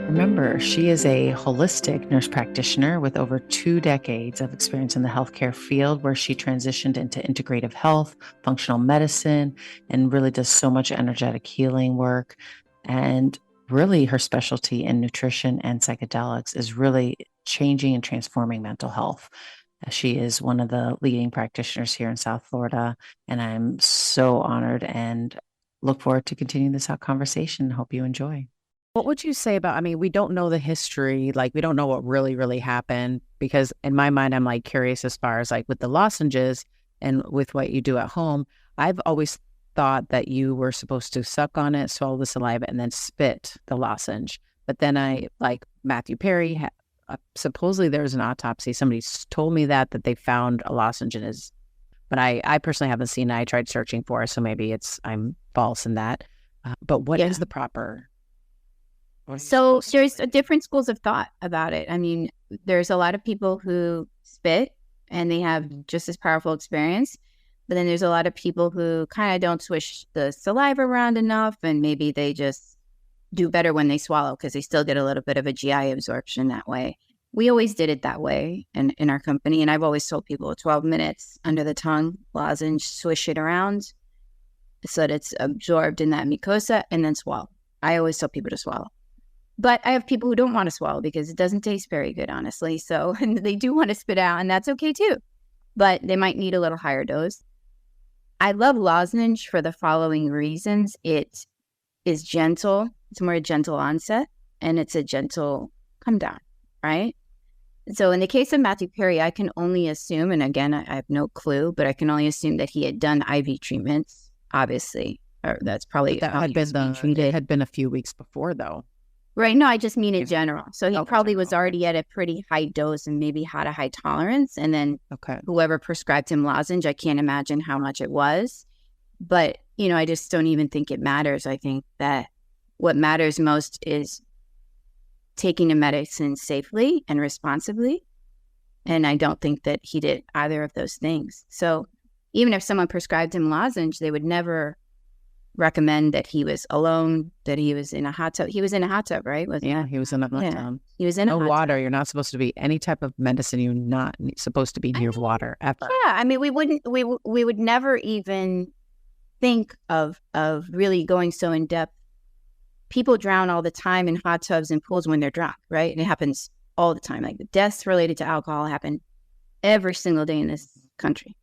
Remember, she is a holistic nurse practitioner with over 2 decades of experience in the healthcare field, where she transitioned into integrative health, functional medicine, and really does so much energetic healing work. And really, her specialty in nutrition and psychedelics is really changing and transforming mental health. She is one of the leading practitioners here in South Florida, and I'm so honored and look forward to continuing this conversation. Hope you enjoy. What would you say about, I mean, we don't know the history, like we don't know what really, really happened, because in my mind, I'm like curious as far as like with the lozenges and with what you do at home. I've always thought that you were supposed to suck on it, swallow the saliva, and then spit the lozenge. But then I, like Matthew Perry, supposedly there was an autopsy. Somebody told me that they found a lozenge in his, but I personally haven't seen it. I tried searching for it, so maybe I'm false in that. But what is the proper? So there's different schools of thought about it. I mean, there's a lot of people who spit and they have just as powerful experience. But then there's a lot of people who kind of don't swish the saliva around enough, and maybe they just do better when they swallow because they still get a little bit of a GI absorption that way. We always did it that way in our company. And I've always told people 12 minutes under the tongue, lozenge, swish it around so that it's absorbed in that mucosa, and then swallow. I always tell people to swallow. But I have people who don't want to swallow because it doesn't taste very good, honestly. So and they do want to spit out, and that's okay too. But they might need a little higher dose. I love lozenge for the following reasons. It is gentle. It's more a gentle onset, and it's a gentle come down, right? So in the case of Matthew Perry, I can only assume, and again, I have no clue, but I can only assume that he had done IV treatments, obviously. Or that's probably that had been it had been a few weeks before, though. Right. No, I just mean in general. So he probably was already at a pretty high dose and maybe had a high tolerance. And then whoever prescribed him lozenge, I can't imagine how much it was. But, I just don't even think it matters. I think that what matters most is taking the medicine safely and responsibly. And I don't think that he did either of those things. So even if someone prescribed him lozenge, they would never recommend that he was alone, that he was in a hot tub. He was in a hot tub, right? He was in a hot tub. He was in a hot water. tub. You're not supposed to be any type of medicine. You're not supposed to be near water ever. Yeah, I mean, we would never even think of really going so in depth. People drown all the time in hot tubs and pools when they're drunk, right? And it happens all the time. Like the deaths related to alcohol happen every single day in this country.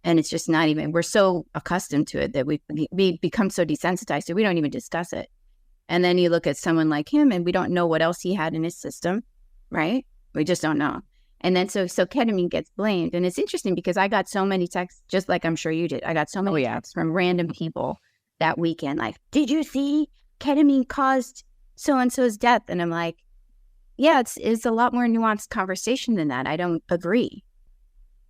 And it's just not even, we're so accustomed to it that we become so desensitized, so we don't even discuss it. And then you look at someone like him and we don't know what else he had in his system, right? We just don't know. And then so ketamine gets blamed. And it's interesting because I got so many texts, just like I'm sure you did. I got so many texts from random people that weekend, like, did you see ketamine caused so-and-so's death? And I'm like, yeah, it's a lot more nuanced conversation than that. I don't agree.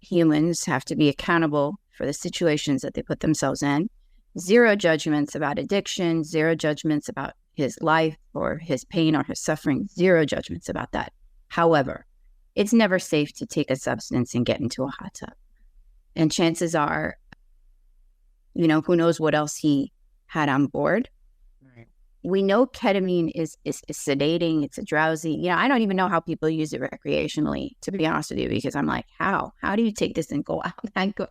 Humans have to be accountable for the situations that they put themselves in. Zero judgments about addiction, zero judgments about his life or his pain or his suffering, zero judgments about that. However, it's never safe to take a substance and get into a hot tub. And chances are, who knows what else he had on board. Right. We know ketamine is sedating, it's a drowsy. I don't even know how people use it recreationally, to be honest with you, because I'm like, how do you take this and go out and go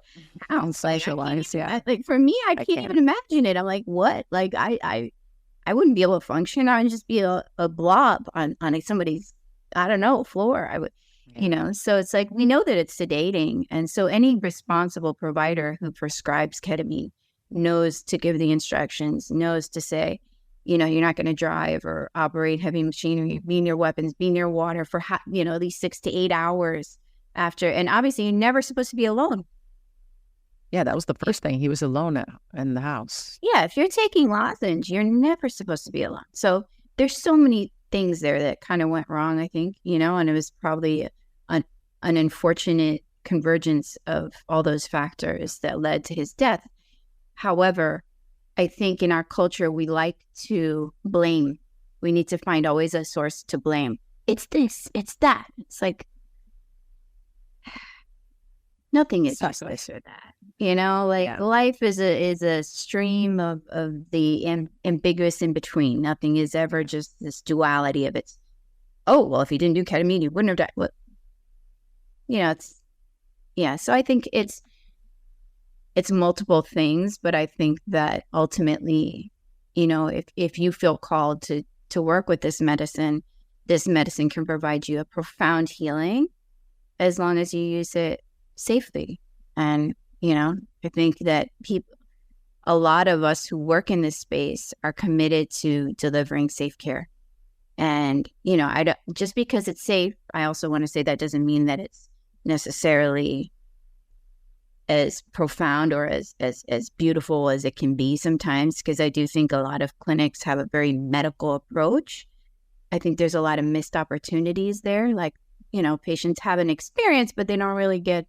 how? Socialize, Like for me, I can't even imagine it. I'm like, what? Like I wouldn't be able to function. I would just be a blob on somebody's, I don't know, floor. I would, so it's like, we know that it's sedating. And so any responsible provider who prescribes ketamine knows to give the instructions, knows to say, you're not going to drive or operate heavy machinery, be near weapons, be near water for, at least 6 to 8 hours after. And obviously, you're never supposed to be alone. Yeah, that was the first thing. He was alone in the house. Yeah, if you're taking lozenge, you're never supposed to be alone. So there's so many things there that kind of went wrong, I think, and it was probably an unfortunate convergence of all those factors that led to his death. However, I think in our culture, we like to blame. We need to find always a source to blame. It's this, it's that. It's like, nothing is just this or that. Like life is a stream of the ambiguous in between. Nothing is ever just this duality of it's, oh, well, if you didn't do ketamine, you wouldn't have died. Well, so I think it's multiple things, but I think that ultimately, if you feel called to work with this medicine can provide you a profound healing as long as you use it safely. And, I think that a lot of us who work in this space are committed to delivering safe care. And, just because it's safe, I also want to say that doesn't mean that it's necessarily as profound or as beautiful as it can be sometimes, because I do think a lot of clinics have a very medical approach. I think there's a lot of missed opportunities there. Like, patients have an experience, but they don't really have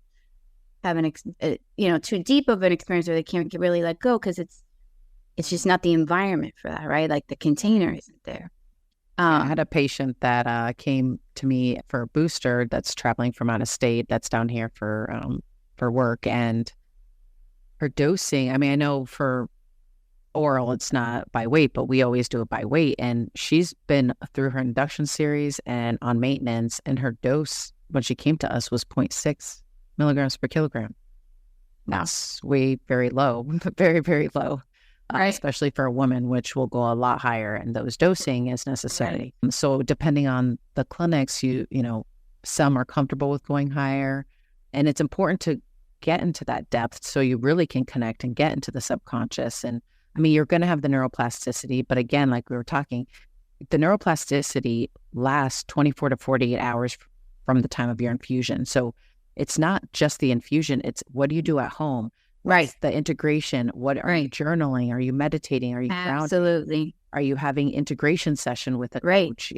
too deep of an experience, or they can't really let go because it's just not the environment for that, right? Like the container isn't there. I had a patient that came to me for a booster that's traveling from out of state, that's down here for work, and her dosing, I mean, I know for oral it's not by weight, but we always do it by weight, and she's been through her induction series and on maintenance, and her dose when she came to us was 0.6 milligrams per kilogram. That's very low, very, very low. Right. Especially for a woman, which will go a lot higher, and those dosing is necessary. Right. So depending on the clinics, some are comfortable with going higher, and it's important to get into that depth so you really can connect and get into the subconscious. And I mean, you're going to have the neuroplasticity, but again, like we were talking, the neuroplasticity lasts 24 to 48 hours from the time of your infusion. So it's not just the infusion, it's what do you do at home? Right. The integration. What are you journaling? Are you meditating? Are you grounding? Absolutely. Are you having integration session with a coach?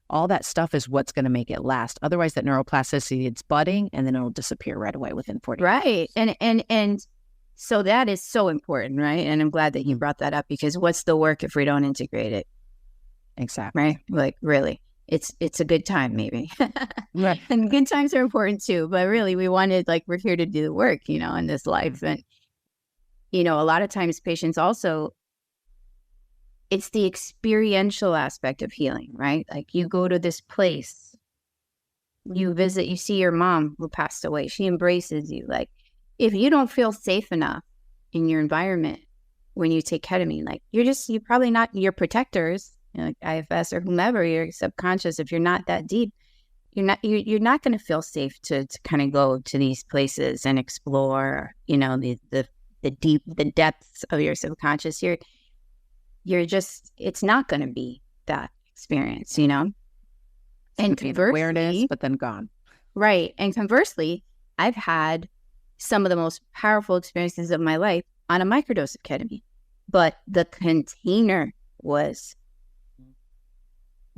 All that stuff is what's going to make it last. Otherwise, that neuroplasticity, it's budding and then it'll disappear right away within 40 Right. And so that is so important, right? And I'm glad that you brought that up, because what's the work if we don't integrate it? Exactly. Right. Like really. It's a good time, maybe. Right. And good times are important too, but really we're here to do the work, in this life. And, a lot of times patients also, it's the experiential aspect of healing, right? Like you go to this place, you visit, you see your mom who passed away, she embraces you. Like if you don't feel safe enough in your environment when you take ketamine, like you're probably not your protectors, like IFS or whomever, your subconscious, if you're not that deep, you're not going to feel safe to kind of go to these places and explore, the depths of your subconscious. It's not going to be that experience, And conversely, awareness, but then gone. Right. And conversely, I've had some of the most powerful experiences of my life on a microdose of ketamine, but the container was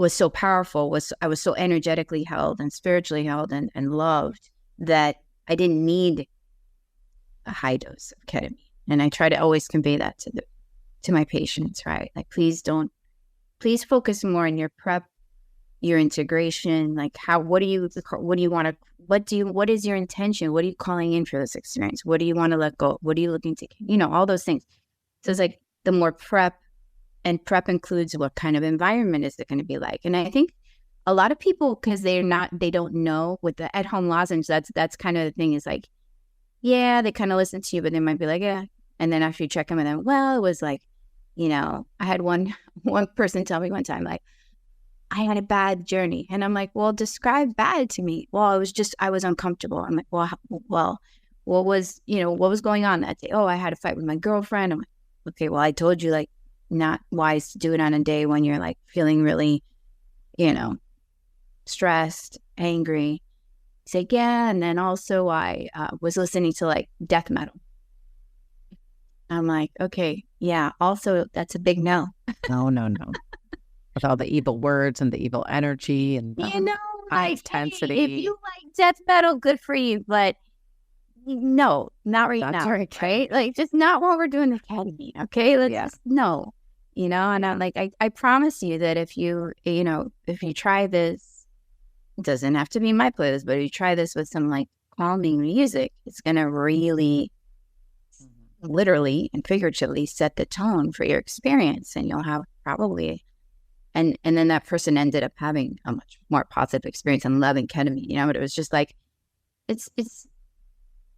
so powerful, I was so energetically held and spiritually held and loved that I didn't need a high dose of ketamine. And I try to always convey that to my patients, right? Like, please focus more on your prep, your integration, like what is your intention? What are you calling in for this experience? What do you want to let go? What are you looking to, all those things. So it's like the more prep, and prep includes what kind of environment is it going to be like. And I think a lot of people, because they don't know with the at-home lozenge, that's kind of the thing, is like, yeah, they kind of listen to you, but they might be like, yeah. And then after you check them and then, well, it was like, I had one person tell me one time, like, I had a bad journey. And I'm like, well, describe bad to me. Well, I was uncomfortable. I'm like, well, what was going on that day? Oh, I had a fight with my girlfriend. I'm like, okay, well, I told you, like, not wise to do it on a day when you're like feeling really, stressed, angry. He's like, yeah. And then also I was listening to like death metal. I'm like, okay, yeah. Also, that's a big no. No. With all the evil words and the evil energy and high intensity. Hey, if you like death metal, good for you. But no, not right now. Right? Like, just not while we're doing the ketamine. Okay, let's no. And I'm like, I promise you that if you try this, it doesn't have to be my playlist, but if you try this with some like calming music is going to really literally and figuratively set the tone for your experience, and you'll have probably and then that person ended up having a much more positive experience and loving ketamine, but it was just like it's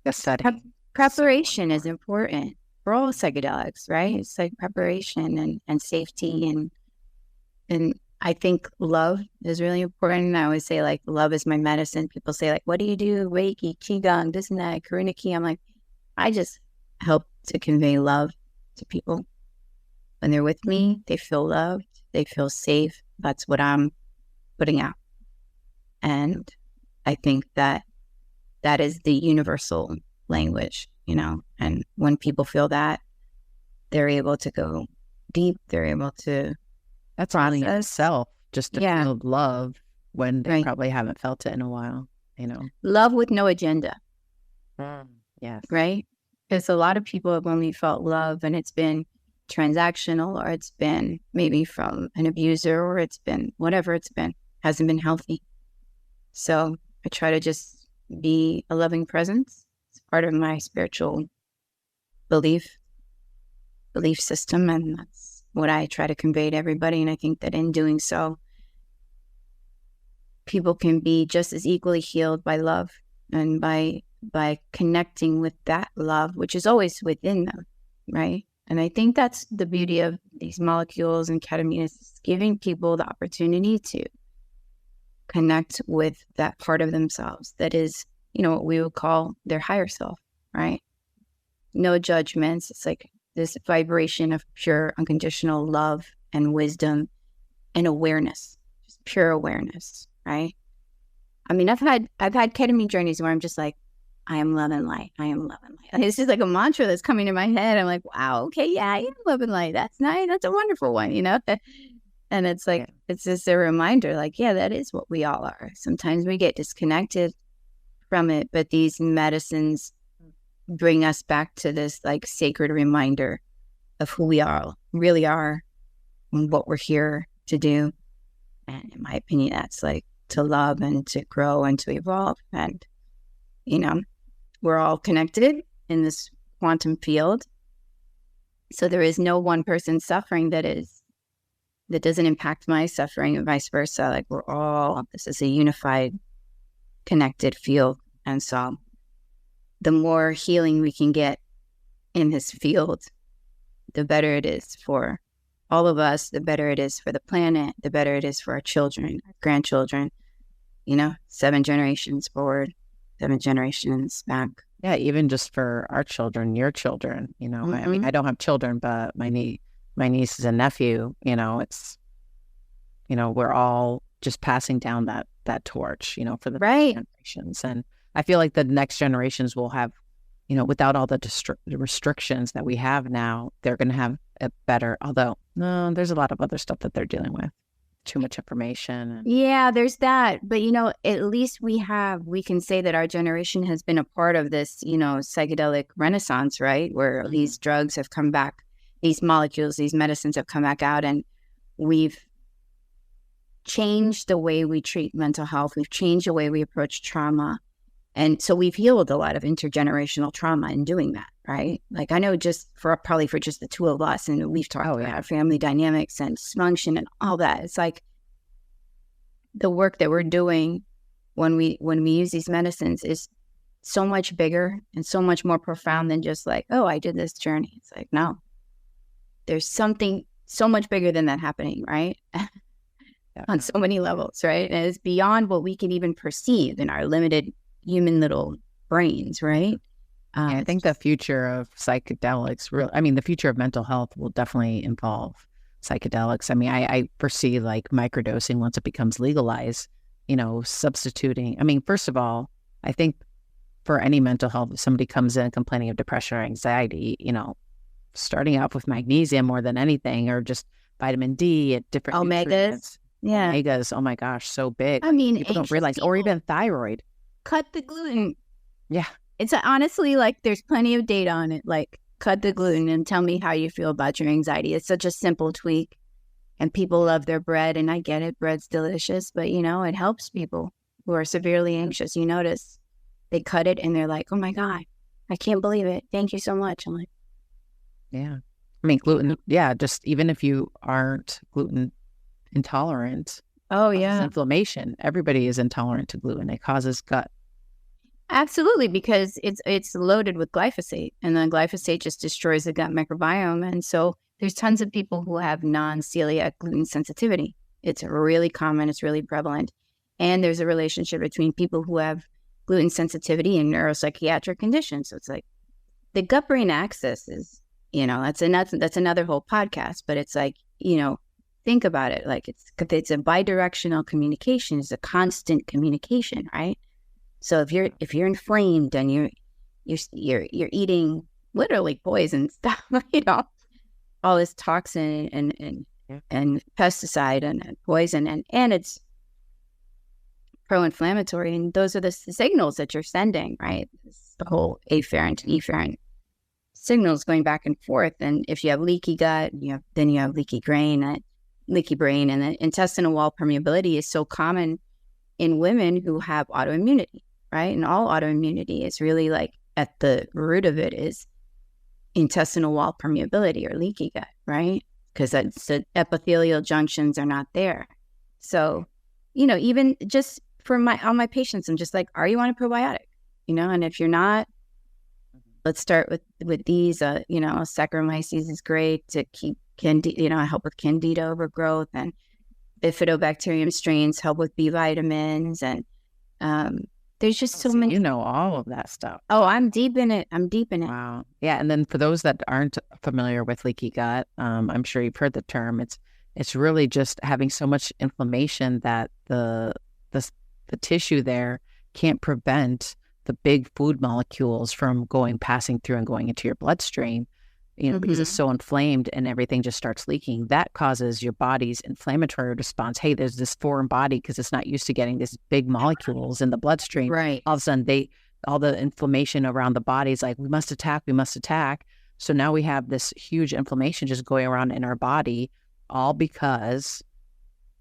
The study. preparation is important for all psychedelics, right? It's like preparation and safety and I think love is really important. I always say, like, love is my medicine. People say, like, what do you do? Reiki, Qigong, this and that, Karuniki. I'm like, I just help to convey love to people. When they're with me, they feel loved. They feel safe. That's what I'm putting out. And I think that is the universal language, and when people feel that, they're able to go deep. They're able to That's really in itself, just to feel love when they Right. probably haven't felt it in a while, love with no agenda, Yes. right? Because a lot of people have only felt love and it's been transactional, or it's been maybe from an abuser, or it's been whatever it's been, hasn't been healthy. So I try to just be a loving presence. It's part of my spiritual belief system, and that's what I try to convey to everybody. And I think that in doing so, people can be just as equally healed by love and by connecting with that love, which is always within them, right? And I think that's the beauty of these molecules and ketamine, is giving people the opportunity to connect with that part of themselves that is, what we would call their higher self, right? No judgments. It's like this vibration of pure, unconditional love and wisdom and awareness, just pure awareness, right? I mean, I've had ketamine journeys where I'm just like, I am love and light. I am love and light. It's just like a mantra that's coming in my head. I'm like, wow, okay, yeah, I am love and light. That's nice. That's a wonderful one, And it's like, it's just a reminder, like, yeah, that is what we all are. Sometimes we get disconnected from it, but these medicines bring us back to this like sacred reminder of who we all really are and what we're here to do. And in my opinion, that's like to love and to grow and to evolve. And, we're all connected in this quantum field. So there is no one person suffering that doesn't impact my suffering, and vice versa. Like, this is a unified, connected field. And so the more healing we can get in this field, the better it is for all of us, the better it is for the planet, the better it is for our children, our grandchildren, 7 generations forward, 7 generations back. Yeah, even just for our children, your children, I mean, I don't have children, but my nieces and nephew, it's, we're all just passing down that torch, for the Right. next generations. And I feel like the next generations will have, without all the restrictions that we have now, they're going to have a better, although no, there's a lot of other stuff that they're dealing with. Too much information. Yeah, there's that. But, at least we can say that our generation has been a part of this, psychedelic renaissance, right? Where these drugs have come back, these molecules, these medicines have come back out, and we've changed the way we treat mental health. We've changed the way we approach trauma. And so we've healed a lot of intergenerational trauma in doing that, right? Like, I know probably for just the two of us, and we've talked about our family dynamics and dysfunction and all that. It's like the work that we're doing when we use these medicines is so much bigger and so much more profound than just like, oh, I did this journey. It's like, no, there's something so much bigger than that happening, right? On so many levels, right? And it's beyond what we can even perceive in our limited human little brains, right? I think the future of psychedelics, the future of mental health will definitely involve psychedelics. I mean, I foresee like microdosing once it becomes legalized, substituting. I mean, first of all, I think for any mental health, if somebody comes in complaining of depression or anxiety, starting off with magnesium more than anything, or just vitamin D at different nutrients. Yeah. Omegas, oh my gosh, so big. I mean, people don't realize, or even thyroid. Cut the gluten. Yeah. It's honestly like there's plenty of data on it. Like, cut the gluten and tell me how you feel about your anxiety. It's such a simple tweak. And people love their bread, and I get it. Bread's delicious, but it helps people who are severely anxious. You notice They cut it and they're like, oh my God, I can't believe it. Thank you so much. I'm like, Yeah. I mean, gluten, yeah, just even if you aren't gluten intolerant, oh causes yeah, inflammation. Everybody is intolerant to gluten. It causes gut. absolutely, because it's loaded with glyphosate, and then glyphosate just destroys the gut microbiome. And so there's tons of people who have non-celiac gluten sensitivity. It's really common. It's really prevalent. And there's a relationship between people who have gluten sensitivity and neuropsychiatric conditions. So it's like the gut-brain axis is, that's another whole podcast. But it's like, think about it. Like it's a bidirectional communication. It's a constant communication, right? So if you're inflamed and you're eating literally poison stuff, all this toxin and pesticide and poison and it's pro-inflammatory, and those are the signals that you're sending, right? It's the whole afferent, efferent signals going back and forth. And if you have leaky gut, then you have leaky brain, and the intestinal wall permeability is so common in women who have autoimmunity, right? And all autoimmunity is really like at the root of it is intestinal wall permeability or leaky gut, right? Because the epithelial junctions are not there. So, even just for all my patients, I'm just like, are you on a probiotic? And if you're not, let's start with these. Saccharomyces is great to keep help with candida overgrowth, and bifidobacterium strains help with B vitamins, and there's just so many. All of that stuff. Oh, I'm deep in it. Wow. Yeah. And then for those that aren't familiar with leaky gut, I'm sure you've heard the term. It's really just having so much inflammation that the tissue there can't prevent the big food molecules from passing through and going into your bloodstream, because it's so inflamed and everything just starts leaking. That causes your body's inflammatory response. Hey, there's this foreign body because it's not used to getting these big molecules in the bloodstream. Right. All of a sudden, all the inflammation around the body is like, we must attack. So now we have this huge inflammation just going around in our body, all because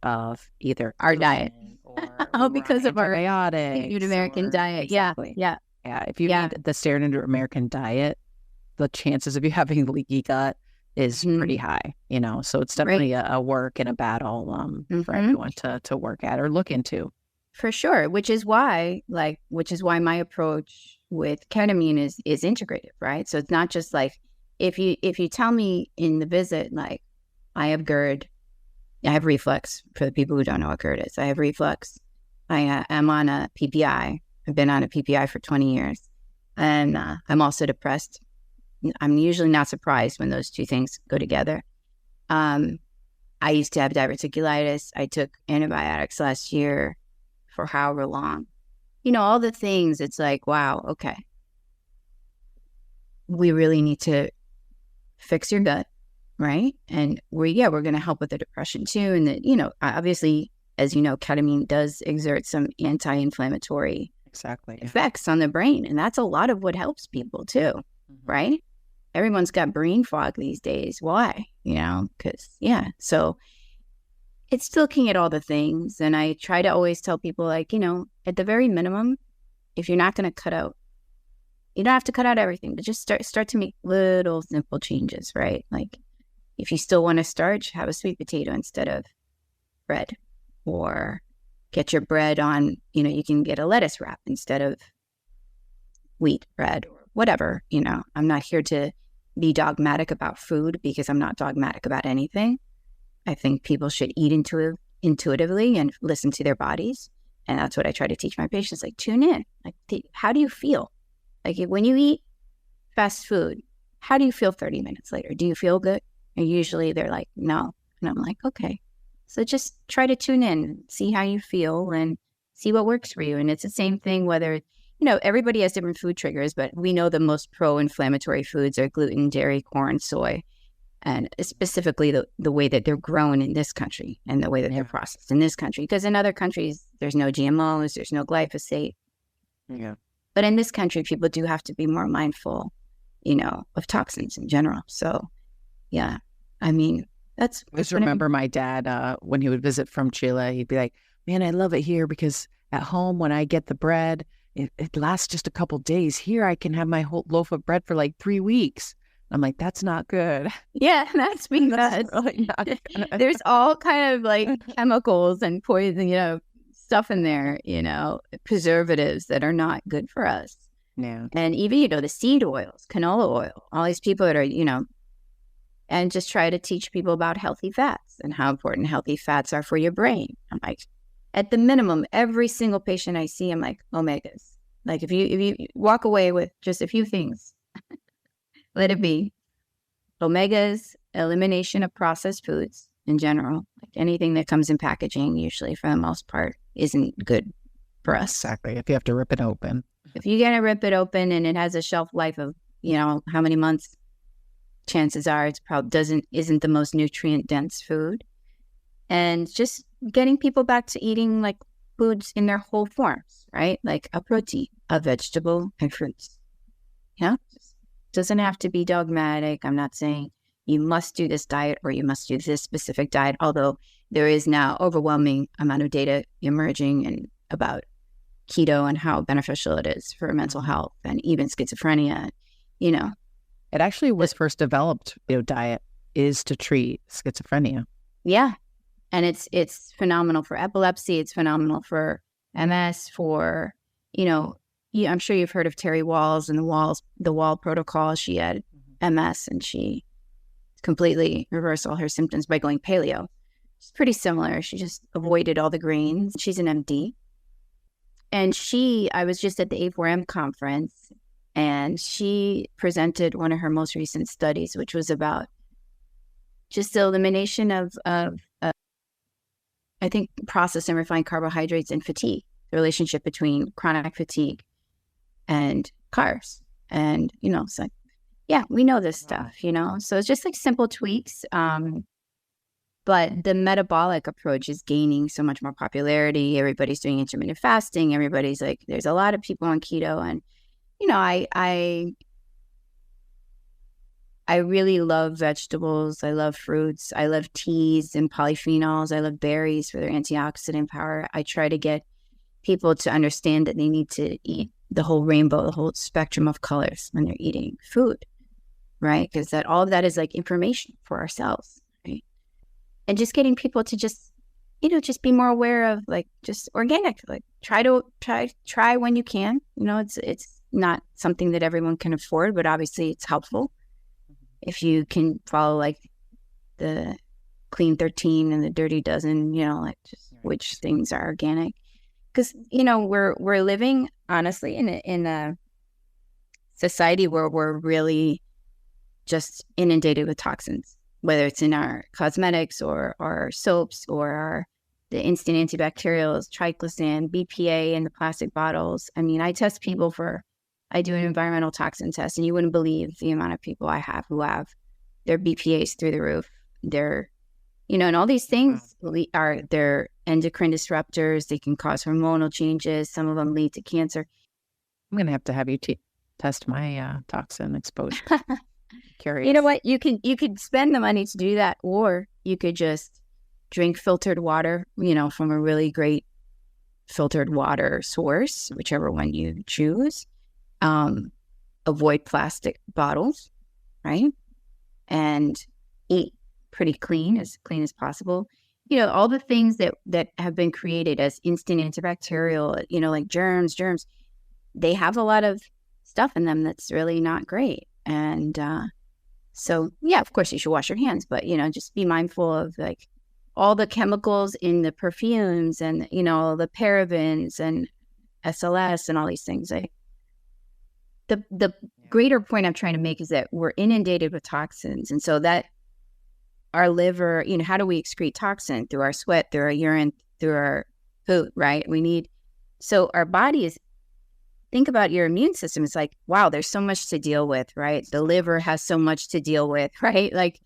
of either our diet. Or because of our antibiotics. American diet. Exactly. Yeah. If you eat the standard American diet, the chances of you having leaky gut is pretty high, so it's definitely a work and a battle for everyone to work at or look into. For sure, which is why my approach with ketamine is integrative, right? So it's not just like if you tell me in the visit, like, I have GERD, I have reflux. For the people who don't know what GERD is, I have reflux. I am on a PPI. I've been on a PPI for 20 years, and I'm also depressed. I'm usually not surprised when those two things go together. I used to have diverticulitis. I took antibiotics last year for however long. All the things. It's like, wow, okay. We really need to fix your gut, right? And we're going to help with the depression too. And obviously, as you know, ketamine does exert some anti-inflammatory effects on the brain. And that's a lot of what helps people too, right? Everyone's got brain fog these days. Why? Because, so it's looking at all the things. And I try to always tell people, like, at the very minimum, if you're not going to cut out, you don't have to cut out everything, but just start to make little simple changes, right? Like, if you still want to starch, have a sweet potato instead of bread, or get your bread on, you can get a lettuce wrap instead of wheat bread or whatever. I'm not here to be dogmatic about food, because I'm not dogmatic about anything. I think people should eat intuitively and listen to their bodies. And that's what I try to teach my patients. Like, tune in. Like, how do you feel? Like, when you eat fast food, how do you feel 30 minutes later? Do you feel good? And usually they're like, no. And I'm like, okay. So just try to tune in, see how you feel, and see what works for you. And it's the same thing whether, everybody has different food triggers, but we know the most pro-inflammatory foods are gluten, dairy, corn, soy, and specifically the way that they're grown in this country and the way that they're processed in this country. Because in other countries, there's no GMOs, there's no glyphosate. Yeah. But in this country, people do have to be more mindful, of toxins in general. So, yeah, I mean, I just remember my dad, when he would visit from Chile, he'd be like, man, I love it here because at home, when I get the bread, it lasts just a couple days. Here, I can have my whole loaf of bread for like 3 weeks. I'm like, that's not good. Yeah, that's because That's really not good. there's all kind of like chemicals and poison, stuff in there, preservatives that are not good for us. Yeah. And even, the seed oils, canola oil, all these people that are, and just try to teach people about healthy fats and how important healthy fats are for your brain. I'm like, at the minimum, every single patient I see, I'm like, omegas. Like if you walk away with just a few things, let it be omegas, elimination of processed foods in general, like anything that comes in packaging, usually for the most part, isn't good for us. Exactly. If you have to rip it open. If you're going to rip it open and it has a shelf life of, how many months, chances are it's probably isn't the most nutrient dense food. And just getting people back to eating like foods in their whole forms, right? Like a protein, a vegetable, and fruits. Yeah. Doesn't have to be dogmatic. I'm not saying you must do this diet or you must do this specific diet, although there is now overwhelming amount of data emerging and about keto and how beneficial it is for mental health and even schizophrenia, It actually was first developed, diet is to treat schizophrenia. Yeah. And it's phenomenal for epilepsy. It's phenomenal for MS, for, I'm sure you've heard of Terry Walls and the Wall protocol. She had MS and she completely reversed all her symptoms by going paleo. It's pretty similar. She just avoided all the grains. She's an MD. And I was just at the A4M conference and she presented one of her most recent studies, which was about just the elimination of I think processed and refined carbohydrates and fatigue, the relationship between chronic fatigue and carbs. And, it's like, yeah, we know this stuff, so it's just like simple tweaks. But the metabolic approach is gaining so much more popularity. Everybody's doing intermittent fasting. Everybody's like, there's a lot of people on keto. And, I really love vegetables. I love fruits. I love teas and polyphenols. I love berries for their antioxidant power. I try to get people to understand that they need to eat the whole rainbow, the whole spectrum of colors when they're eating food, right? Because all of that is like information for ourselves, right? And just getting people to just be more aware of like just organic, like try when you can. It's not something that everyone can afford, but obviously it's helpful. If you can follow like the Clean 13 and the Dirty Dozen, like just which things are organic. Because, we're living, honestly, in a society where we're really just inundated with toxins, whether it's in our cosmetics or our soaps or the instant antibacterials, triclosan, BPA in the plastic bottles. I mean, I test people I do an environmental toxin test, and you wouldn't believe the amount of people I have who have their BPAs through the roof. They're, and all these things they're endocrine disruptors. They can cause hormonal changes. Some of them lead to cancer. I'm going to have you test my toxin exposure. Curious. You know what? You could spend the money to do that, or you could just drink filtered water, from a really great filtered water source, whichever one you choose. Avoid plastic bottles, right? And eat pretty clean as possible. All the things that have been created as instant antibacterial, like germs, they have a lot of stuff in them that's really not great. And so, yeah, of course you should wash your hands, but, just be mindful of like all the chemicals in the perfumes and, the parabens and SLS and all these things. The greater point I'm trying to make is that we're inundated with toxins. And so that our liver, how do we excrete toxin? Through our sweat, through our urine, through our food, right? So our body think about your immune system. It's like, wow, there's so much to deal with, right? The liver has so much to deal with, right? Like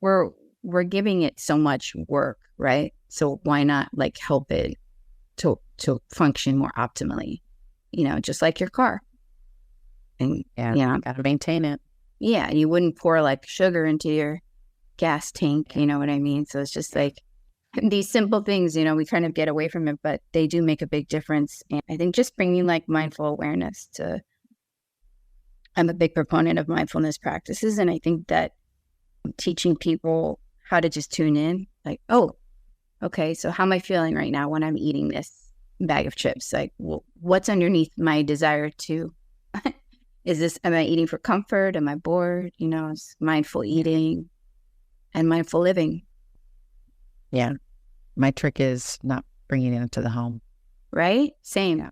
we're giving it so much work, right? So why not like help it to function more optimally, just like your car. And gotta maintain it. Yeah, and you wouldn't pour like sugar into your gas tank, you know what I mean? So it's just like these simple things, we kind of get away from it, but they do make a big difference. And I think just bringing like mindful awareness I'm a big proponent of mindfulness practices. And I think that teaching people how to just tune in, like, oh, okay, so how am I feeling right now when I'm eating this bag of chips? Like, what's underneath my desire to, am I eating for comfort? Am I bored? It's mindful eating and mindful living. Yeah. My trick is not bringing it into the home. Right? Same.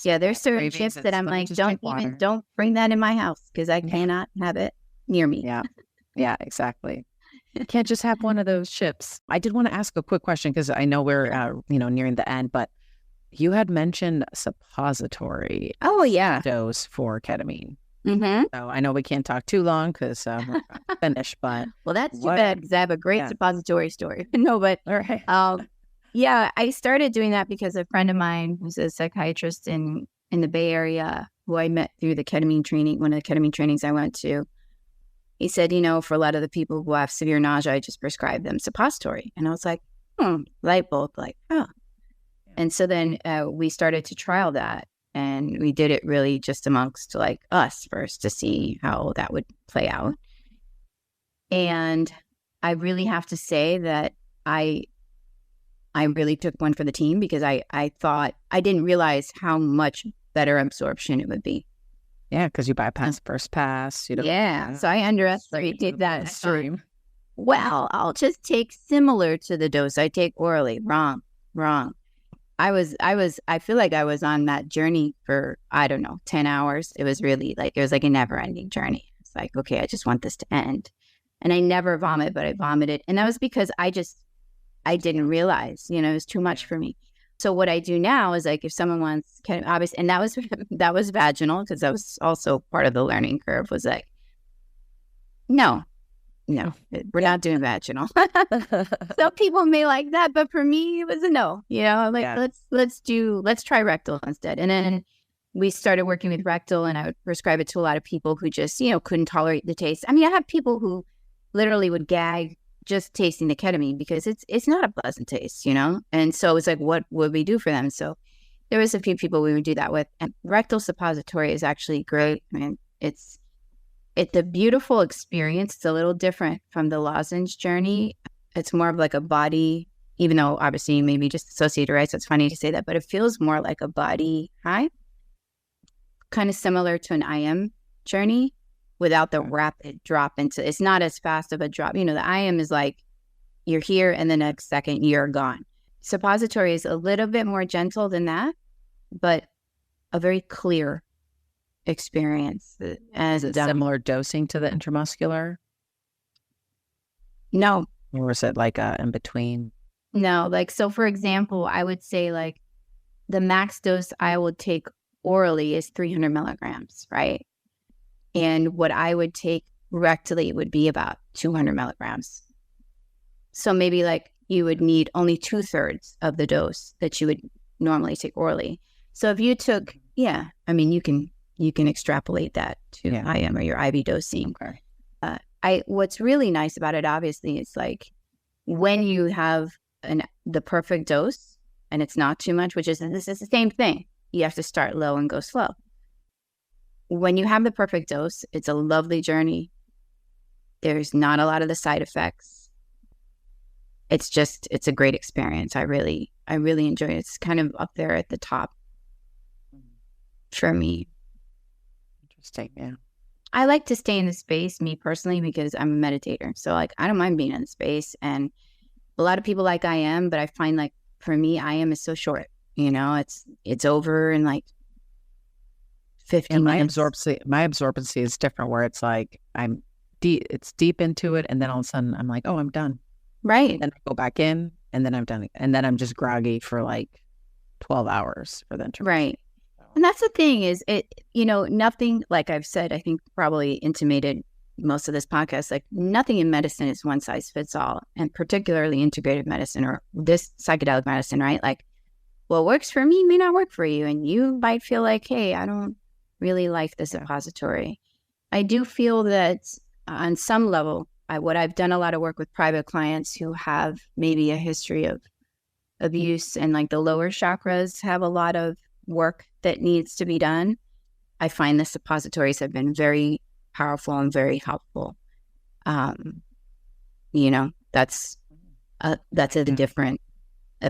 Yeah, there's certain chips that I'm like, don't bring that in my house because I cannot have it near me. Yeah, exactly. You can't just have one of those chips. I did want to ask a quick question because I know we're, nearing the end, but you had mentioned suppository. Oh, yeah. Dose for ketamine. Mm-hmm. So I know we can't talk too long because we're finished, but. Well, that's too bad because I have a great suppository story. No, but all right. Yeah, I started doing that because a friend of mine who's a psychiatrist in the Bay Area, who I met through the ketamine training, one of the ketamine trainings I went to, he said, for a lot of the people who have severe nausea, I just prescribe them suppository. And I was like, light bulb, like, oh. And so then we started to trial that. And we did it really just amongst like us first to see how that would play out. And I really have to say that I really took one for the team because I thought, I didn't realize how much better absorption it would be. Yeah, because you bypass first pass. Yeah, so I underestimated that. Well, I'll just take similar to the dose I take orally. Wrong. I feel like I was on that journey for, 10 hours. It was really it was like a never ending journey. It's like, okay, I just want this to end. And I never vomit, but I vomited. And that was because I didn't realize, it was too much for me. So what I do now is like, if someone wants, obviously, and that was vaginal because that was also part of the learning curve was like, no, we're not doing vaginal. Some people may like that, but for me, it was a no. Let's try rectal instead. And then we started working with rectal, and I would prescribe it to a lot of people who just, couldn't tolerate the taste. I mean, I have people who literally would gag just tasting the ketamine because it's not a pleasant taste, And so it's like, what would we do for them? So there was a few people we would do that with. And rectal suppository is actually great. I mean, it's a beautiful experience. It's a little different from the lozenge journey. It's more of like a body, even though obviously maybe just associated, right? So it's funny to say that, but it feels more like a body high, kind of similar to an IM journey without the rapid drop into, it's not as fast of a drop. The IM is like, you're here and the next second you're gone. Suppository is a little bit more gentle than that, but a very clear experience. Is it similar dosing to the intramuscular? No. Or is it like in between? No, so for example, I would say like the max dose I would take orally is 300 milligrams, right? And what I would take rectally would be about 200 milligrams. So maybe like you would need only 2/3 of the dose that you would normally take orally. So if you took, you can extrapolate that to IM or your IV dosing. Okay. What's really nice about it, obviously, is like when you have the perfect dose and it's not too much, this is the same thing. You have to start low and go slow. When you have the perfect dose, it's a lovely journey. There's not a lot of the side effects. It's a great experience. I really enjoy it. It's kind of up there at the top for me. Interesting, yeah. I like to stay in the space, me personally, because I'm a meditator. So like, I don't mind being in the space. And a lot of people like I am, but I find like for me, I am is so short. It's over in like 15 minutes. My absorbency is different, where it's like it's deep into it, and then all of a sudden I'm like, oh, I'm done. Right. And then I go back in, and then I'm done, and then I'm just groggy for like 12 hours for the interval. Right. And that's the thing is nothing, like I've said, I think probably intimated most of this podcast, like nothing in medicine is one size fits all, and particularly integrative medicine or this psychedelic medicine, right? Like what works for me may not work for you. And you might feel like, hey, I don't really like the suppository. I do feel that on some level, what I've done a lot of work with private clients who have maybe a history of abuse, and like the lower chakras have a lot of work that needs to be done. I find the suppositories have been very powerful and very helpful. You know, that's a different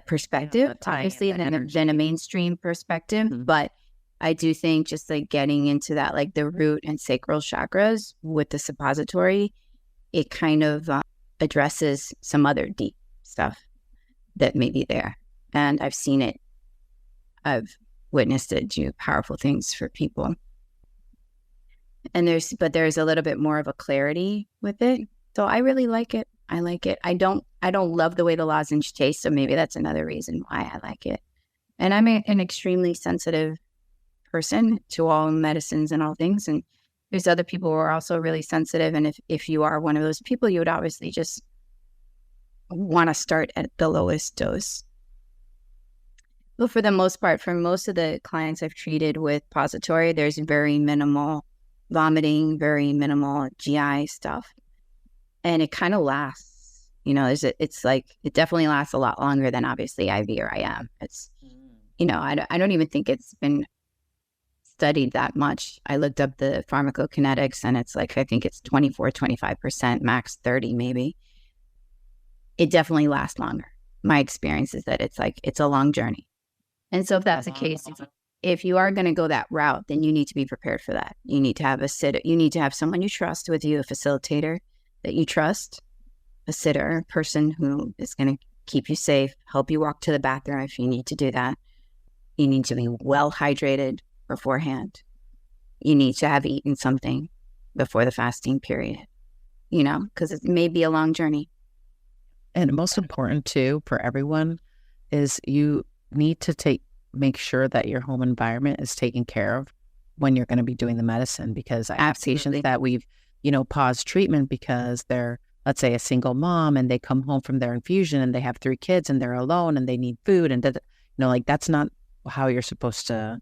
perspective, obviously, than a mainstream perspective. But I do think just like getting into that, like the root and sacral chakras with the suppository, it kind of addresses some other deep stuff that may be there. And I've seen it. I've witnessed it do powerful things for people. And there's a little bit more of a clarity with it. So I really like it. I like it. I don't love the way the lozenge tastes, so maybe that's another reason why I like it. And I'm an extremely sensitive person to all medicines and all things. And there's other people who are also really sensitive. And if you are one of those people, you would obviously just want to start at the lowest dose. But for the most part, for most of the clients I've treated with pository, there's very minimal vomiting, very minimal GI stuff. And it kind of lasts, you know, it's like, it definitely lasts a lot longer than obviously IV or IM. It's, you know, I don't even think it's been studied that much. I looked up the pharmacokinetics and it's like, I think it's 24-25%, max 30 maybe. It definitely lasts longer. My experience is that it's like, it's a long journey. And so if that's the case, if you are going to go that route, then you need to be prepared for that. You need to have a sitter. You need to have someone you trust with you, a facilitator that you trust, a sitter, a person who is going to keep you safe, help you walk to the bathroom if you need to do that. You need to be well hydrated beforehand. You need to have eaten something before the fasting period, you know, because it may be a long journey. And most important too for everyone is you need to make sure that your home environment is taken care of when you're going to be doing the medicine, because I have patients that we've, you know, paused treatment because they're, let's say, a single mom and they come home from their infusion and they have 3 kids and they're alone and they need food and, you know, like that's not how you're supposed to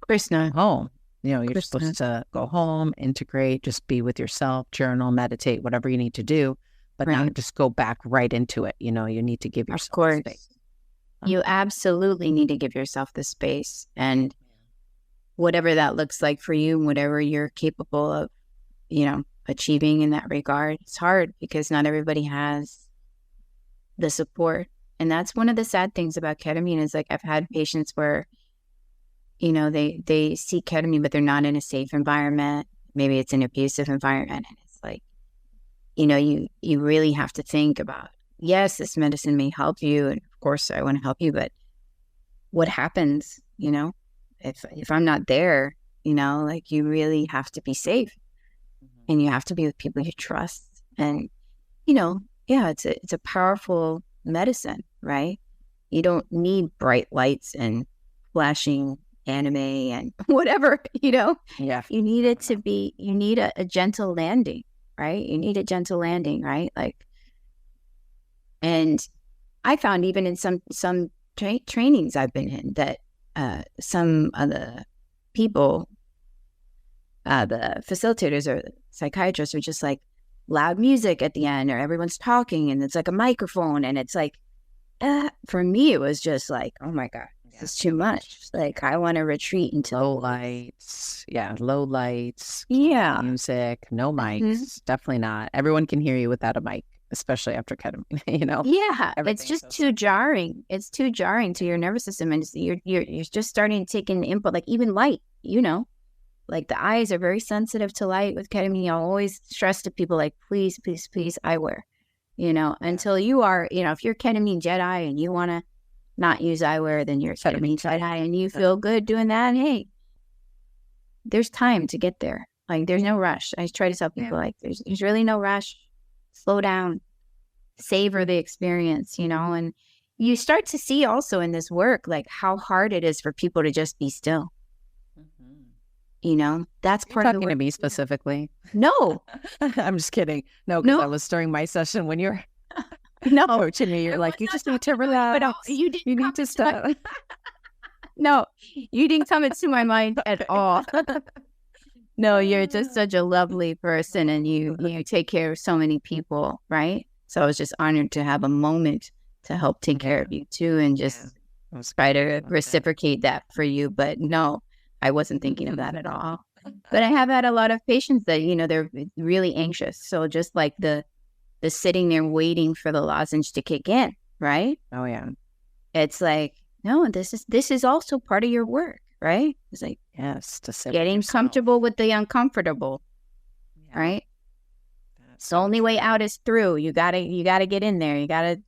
go home. You know, you're supposed to go home, integrate, just be with yourself, journal, meditate, whatever you need to do, but not just go back right into it. You know, you need to give yourself space. You absolutely need to give yourself the space, and whatever that looks like for you, whatever you're capable of, you know, achieving in that regard. It's hard because not everybody has the support. And that's one of the sad things about ketamine is like I've had patients where, you know, they seek ketamine, but they're not in a safe environment. Maybe it's an abusive environment. And it's like, you know, you really have to think about, yes, this medicine may help you. And of course I want to help you, but what happens, you know, if I'm not there, you know, like you really have to be safe and you have to be with people you trust. And, you know, yeah, it's a powerful medicine, right? You don't need bright lights and flashing anime and whatever, you know. Yeah. You need it to be, you need a gentle landing, right? You need a gentle landing, right? Like, and I found even in some trainings I've been in that some of the people, the facilitators or the psychiatrists are just like loud music at the end, or everyone's talking and it's like a microphone, and it's like, for me, it was just like, oh my God, this is too much. Like, I want to retreat into low lights. Yeah, low lights. Yeah. Music, no mics. Definitely not. Everyone can hear you without a mic, especially after ketamine, you know? Yeah, it's just too jarring. It's too jarring to your nervous system. And you're just starting to take in input, like even light, you know? Like the eyes are very sensitive to light with ketamine. I'll always stress to people like, please, please, please, eyewear, you know, until you are, you know, if you're ketamine Jedi and you want to not use eyewear, then you're ketamine Jedi and you feel good doing that. Hey, there's time to get there. Like there's no rush. I try to tell people like, there's really no rush. Slow down, savor the experience, you know, and you start to see also in this work, like how hard it is for people to just be still. You know, that's part of the work. Talking to me specifically? No. I'm just kidding. No, because I was during my session when you're coaching me, you're like, you just need to relax. But you need to stop. No, you didn't come into my mind at all. No, you're just such a lovely person, and you take care of so many people, right? So I was just honored to have a moment to help take care of you too, and just try to reciprocate that for you. But no, I wasn't thinking of that at all. But I have had a lot of patients that, they're really anxious. So just like the sitting there waiting for the lozenge to kick in, right? Oh yeah. It's like, no, this is also part of your work, right? It's like, yes, to sit getting comfortable with the uncomfortable, right? That's the only way out is through. You gotta get in there. You gotta.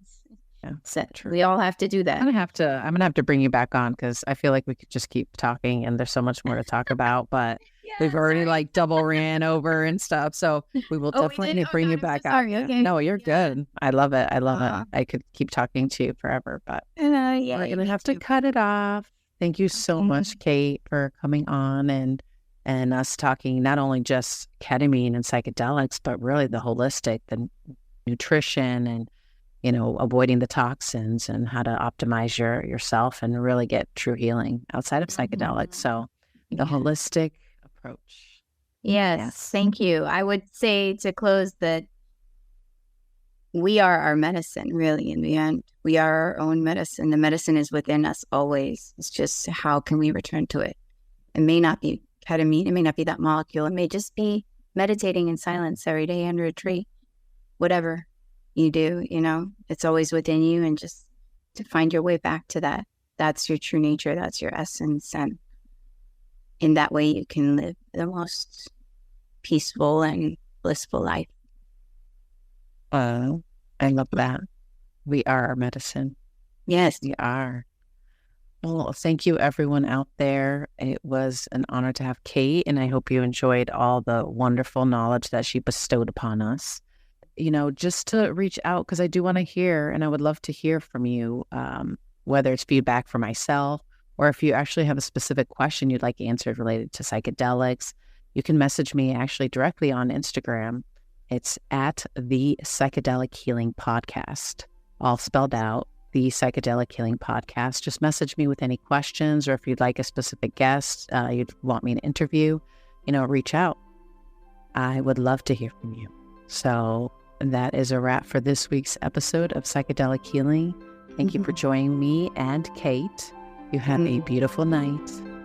True. We all have to do that. I'm gonna have to bring you back on, because I feel like we could just keep talking, and there's so much more to talk about. But we've already like double ran over and stuff, so we will definitely bring you back on. Okay. No, you're good. I love it. I love it. I could keep talking to you forever, but we're gonna have to cut it off. Thank you so much, Kate, for coming on and us talking not only just ketamine and psychedelics, but really the holistic, the nutrition, and avoiding the toxins, and how to optimize yourself and really get true healing outside of psychedelics. So the holistic approach. Yes. Thank you. I would say to close that we are our medicine, really, in the end. We are our own medicine. The medicine is within us always. It's just how can we return to it? It may not be ketamine. It may not be that molecule. It may just be meditating in silence every day under a tree. Whatever you do, it's always within you, and just to find your way back to that. That's your true nature. That's your essence. And in that way, you can live the most peaceful and blissful life. I love that. We are our medicine. Yes. We are. Well, thank you, everyone out there. It was an honor to have Kate, and I hope you enjoyed all the wonderful knowledge that she bestowed upon us. Just to reach out, because I do want to hear, and I would love to hear from you, whether it's feedback for myself, or if you actually have a specific question you'd like answered related to psychedelics, you can message me actually directly on Instagram. It's at the Psychedelic Healing Podcast, all spelled out, the Psychedelic Healing Podcast. Just message me with any questions, or if you'd like a specific guest you'd want me to interview, reach out. I would love to hear from you. So that is a wrap for this week's episode of Psychedelic Healing. Thank you for joining me and Kate. You have a beautiful night.